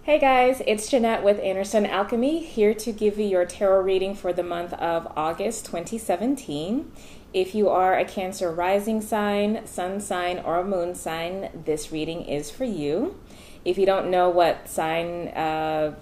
Hey guys, it's Jynnette with Anderson Alchemy, here to give you your tarot reading for the month of August 2017. If you are a Cancer rising sign, sun sign, or moon sign, this reading is for you. If you don't know what sign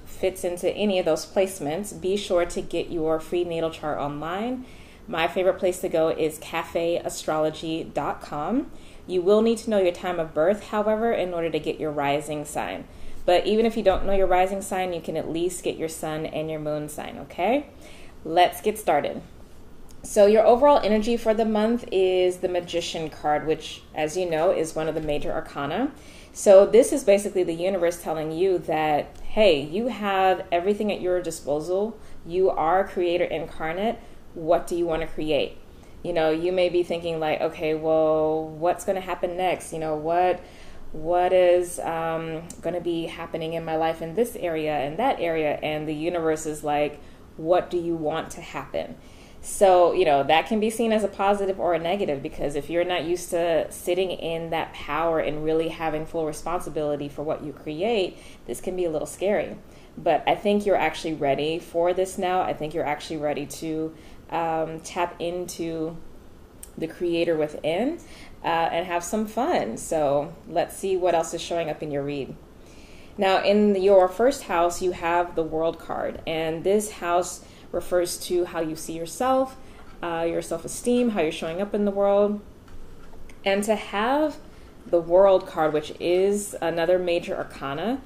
fits into any of those placements, be sure to get your free natal chart online. My favorite place to go is cafeastrology.com. You will need to know your time of birth, however, in order to get your rising sign. But even if you don't know your rising sign, you can at least get your sun and your moon sign, okay? Let's get started. So your overall energy for the month is the Magician card, which, as you know, is one of the major arcana. So this is basically the universe telling you that, hey, you have everything at your disposal. You are creator incarnate. What do you want to create? You know, you may be thinking like, okay, well, what's going to happen next? You know, what is going to be happening in my life in this area and that area? And the universe is like, what do you want to happen? So, you know, that can be seen as a positive or a negative, because if you're not used to sitting in that power and really having full responsibility for what you create, this can be a little scary. But I think you're actually ready for this now. I think you're actually ready to tap into the creator within and have some fun. So let's see what else is showing up in your read. Now, in your first house, you have the World card, and this house refers to how you see yourself, your self-esteem, how you're showing up in the world. And to have the World card, which is another major arcana,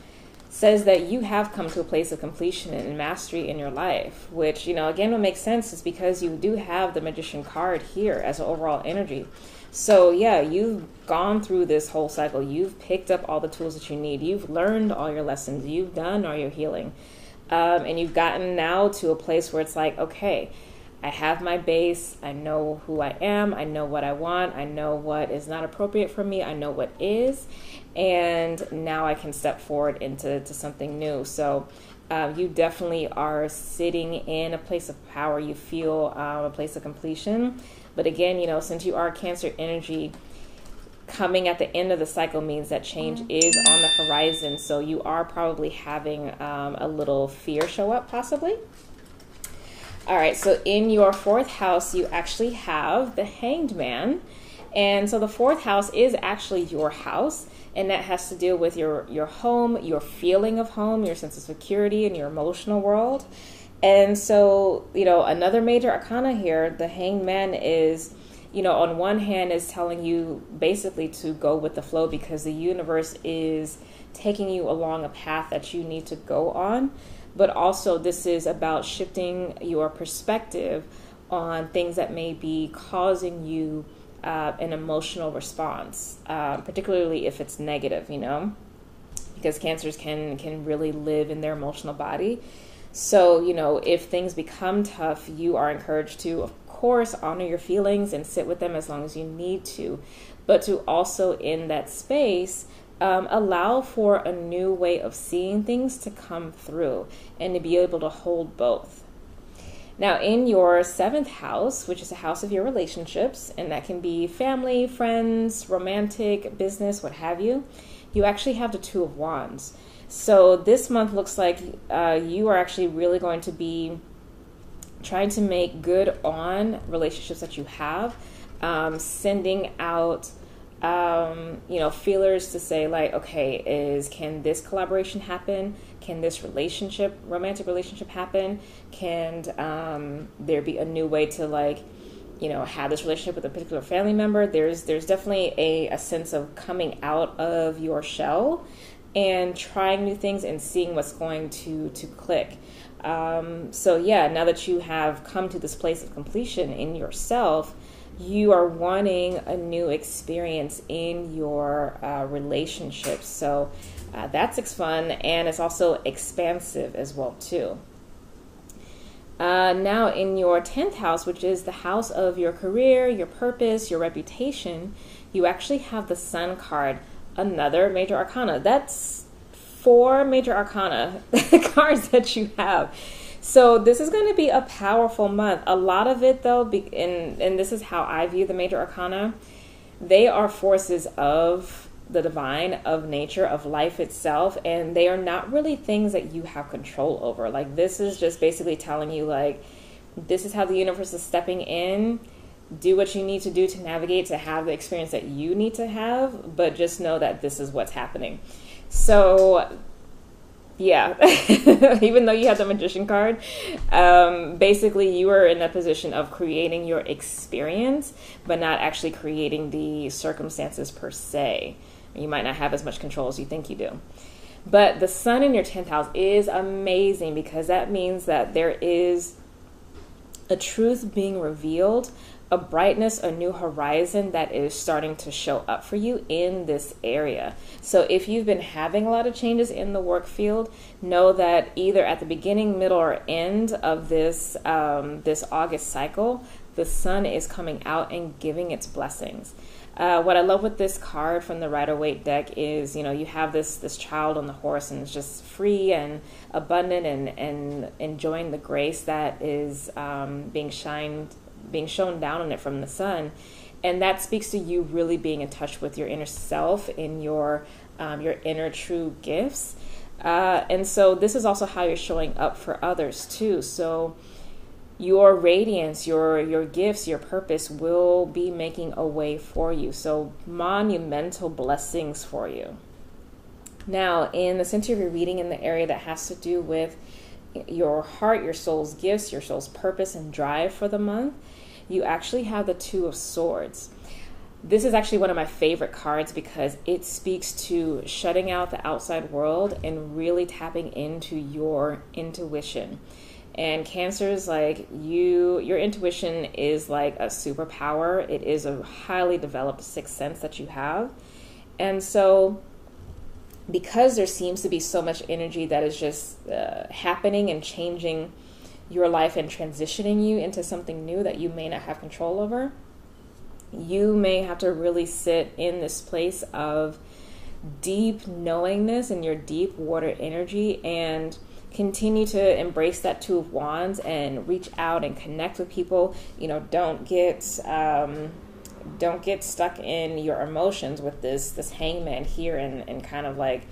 says that you have come to a place of completion and mastery in your life, which, you know, again, what makes sense is because you do have the Magician card here as an overall energy. So yeah, you've gone through this whole cycle. You've picked up all the tools that you need. You've learned all your lessons. You've done all your healing. And you've gotten now to a place where it's like, okay, I have my base. I know who I am. I know what I want. I know what is not appropriate for me. I know what is. And now I can step forward into something new. So you definitely are sitting in a place of power. You feel a place of completion. But again, you know, since you are Cancer energy, coming at the end of the cycle means that change is on the horizon. So you are probably having a little fear show up, possibly. All right, so in your fourth house, you actually have the Hanged Man. And so the fourth house is actually your house, and that has to deal with your home, your feeling of home, your sense of security, and your emotional world. And so, you know, another major arcana here, the Hanged Man is, you know, on one hand is telling you basically to go with the flow, because the universe is taking you along a path that you need to go on. But also this is about shifting your perspective on things that may be causing you an emotional response, particularly if it's negative, you know, because Cancers can really live in their emotional body. So, you know, if things become tough, you are encouraged to, of course, honor your feelings and sit with them as long as you need to, but to also, in that space, allow for a new way of seeing things to come through and to be able to hold both. Now, in your seventh house, which is a house of your relationships, and that can be family, friends, romantic, business, what have you, you actually have the Two of Wands. So this month looks like you are actually really going to be trying to make good on relationships that you have, sending out you know, feelers to say like, okay, can this collaboration happen? Can this relationship, romantic relationship happen? Can there be a new way to, like, you know, have this relationship with a particular family member? There's definitely a sense of coming out of your shell and trying new things and seeing what's going to click. So yeah, now that you have come to this place of completion in yourself, you are wanting a new experience in your relationships. So that's fun, and it's also expansive as well too. Now in your 10th house, which is the house of your career, your purpose, your reputation, you actually have the Sun card, another major arcana. That's 4 major arcana cards that you have. So this is going to be a powerful month. A lot of it, though, and this is how I view the major arcana, they are forces of the divine, of nature, of life itself, and they are not really things that you have control over. Like, this is just basically telling you, like, this is how the universe is stepping in. Do what you need to do to navigate, to have the experience that you need to have, but just know that this is what's happening. So yeah, even though you have the Magician card, basically you are in a position of creating your experience, but not actually creating the circumstances per se. You might not have as much control as you think you do. But the sun in your 10th house is amazing, because that means that there is a truth being revealed, a brightness, a new horizon that is starting to show up for you in this area. So if you've been having a lot of changes in the work field, know that either at the beginning, middle, or end of this this August cycle, the sun is coming out and giving its blessings. What I love with this card from the Rider-Waite deck is, you have this child on the horse, and it's just free and abundant and enjoying the grace that is being shown down on it from the sun. And that speaks to you really being in touch with your inner self, in your inner true gifts. And so this is also how you're showing up for others too. So your radiance, your gifts, your purpose will be making a way for you. So monumental blessings for you. Now, in the center of your reading, in the area that has to do with your heart, your soul's gifts, your soul's purpose and drive for the month, you actually have the Two of Swords. This is actually one of my favorite cards because it speaks to shutting out the outside world and really tapping into your intuition. And Cancers, like your intuition is like a superpower. It is a highly developed sixth sense that you have. And so because there seems to be so much energy that is just happening and changing your life and transitioning you into something new that you may not have control over, you may have to really sit in this place of deep knowingness and your deep water energy and continue to embrace that Two of Wands and reach out and connect with people. Don't get stuck in your emotions with this hangman here and kind of like,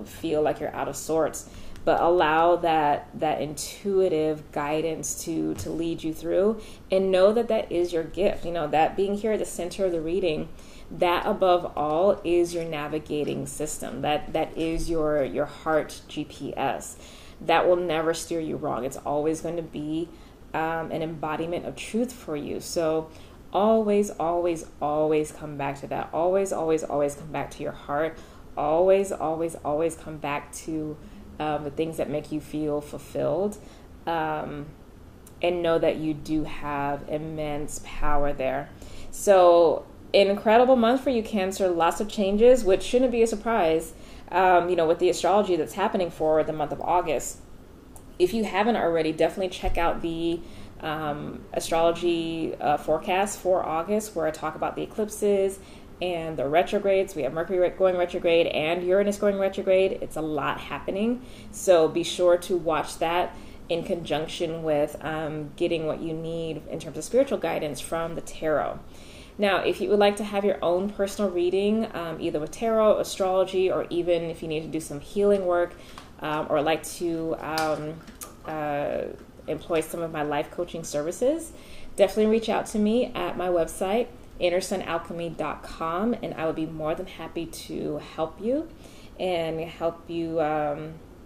feel like you're out of sorts. But allow that intuitive guidance to lead you through, and know that is your gift. That being here at the center of the reading, that above all is your navigating system. That is your heart GPS. That will never steer you wrong. It's always going to be an embodiment of truth for you. So always, always, always come back to that. Always, always, always come back to your heart. Always, always, always come back to the things that make you feel fulfilled, and know that you do have immense power there. So an incredible month for you, Cancer. Lots of changes, which shouldn't be a surprise, with the astrology that's happening for the month of August. If you haven't already, definitely check out the astrology forecast for August, where I talk about the eclipses and the retrogrades. We have Mercury going retrograde and Uranus going retrograde. It's a lot happening. So be sure to watch that in conjunction with getting what you need in terms of spiritual guidance from the tarot. Now, if you would like to have your own personal reading, either with tarot, astrology, or even if you need to do some healing work, or like to employ some of my life coaching services, definitely reach out to me at my website, innersunalchemy.com, and I would be more than happy to help you and help you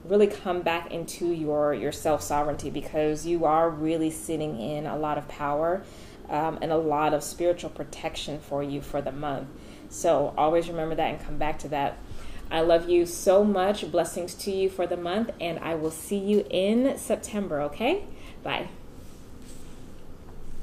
really come back into your self-sovereignty, because you are really sitting in a lot of power and a lot of spiritual protection for you for the month. So always remember that and come back to that. I love you so much. Blessings to you for the month, and I will see you in September, okay? Bye.